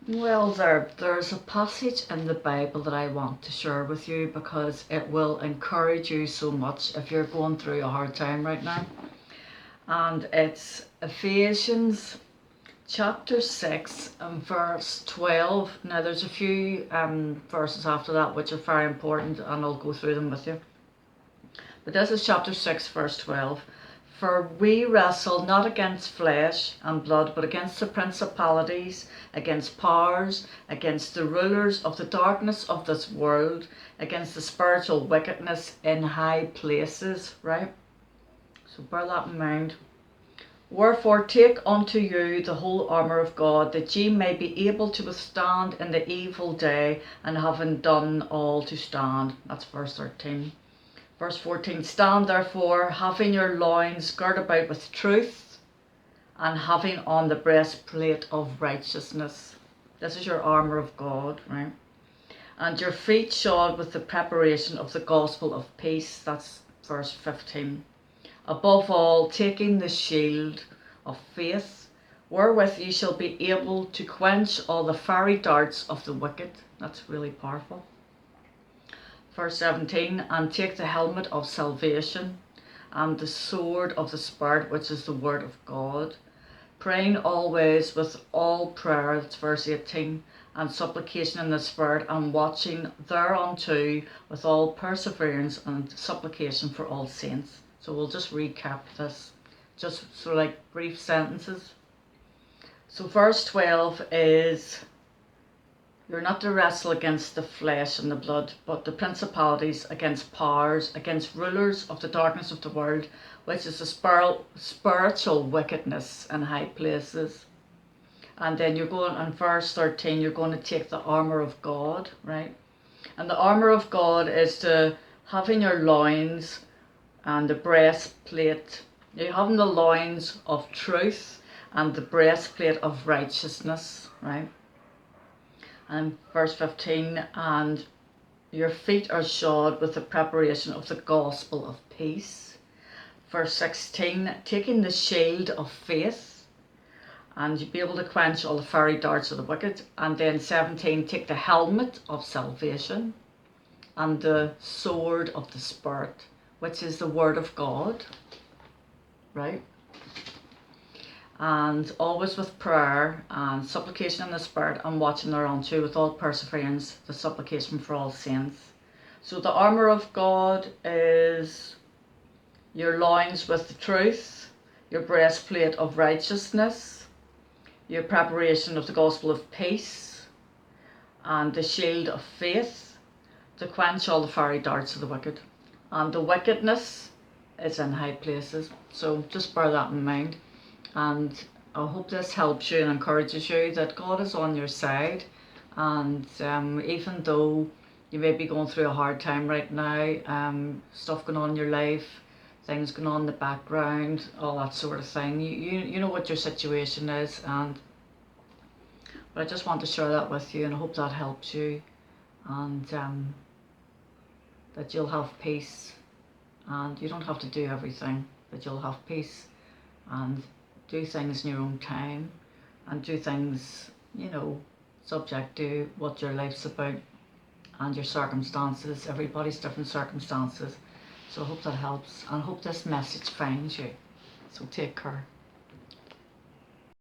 Well, there's a passage in the Bible that I want to share with you because it will encourage you so much if you're going through a hard time right now. And it's Ephesians chapter 6 and verse 12. Now there's a few verses after that which are very important, and I'll go through them with you. But this is chapter 6 verse 12. For we wrestle not against flesh and blood, but against the principalities, against powers, against the rulers of the darkness of this world, against the spiritual wickedness in high places, right? So bear that in mind. Wherefore take unto you the whole armour of God, that ye may be able to withstand in the evil day, and having done all to stand. That's verse 13. Verse 14, stand therefore, having your loins girt about with truth, and having on the breastplate of righteousness. This is your armour of God, right? And your feet shod with the preparation of the gospel of peace. That's verse 15. Above all, taking the shield of faith, wherewith ye shall be able to quench all the fiery darts of the wicked. That's really powerful. Verse 17, and take the helmet of salvation and the sword of the Spirit, which is the word of God, praying always with all prayer, that's verse 18, and supplication in the Spirit, and watching thereunto with all perseverance and supplication for all saints. So we'll just recap this, just sort of like brief sentences. So verse 12 is, you're not to wrestle against the flesh and the blood, but the principalities, against powers, against rulers of the darkness of the world, which is the spiritual wickedness in high places. And then you're going, in verse 13, you're going to take the armour of God, right? And the armour of God is to having your loins and the breastplate. You're having the loins of truth and the breastplate of righteousness, right? And verse 15, and your feet are shod with the preparation of the gospel of peace. Verse 16, taking the shield of faith, and you'll be able to quench all the fiery darts of the wicked. And then 17, take the helmet of salvation and the sword of the Spirit, which is the word of God, right? And always with prayer and supplication in the Spirit, and watching thereunto with all perseverance, the supplication for all saints. So the armour of God is your loins with the truth, your breastplate of righteousness, your preparation of the gospel of peace, and the shield of faith to quench all the fiery darts of the wicked. And the wickedness is in high places. So just bear that in mind. And I hope this helps you and encourages you that God is on your side. And even though you may be going through a hard time right now, stuff going on in your life, things going on in the background, all that sort of thing, you know what your situation is. But I just want to share that with you, and I hope that helps you, and that you'll have peace, and you don't have to do everything, but you'll have peace and do things in your own time, and do things, you know, subject to what your life's about and your circumstances. Everybody's different circumstances. So I hope that helps, and I hope this message finds you. So take care.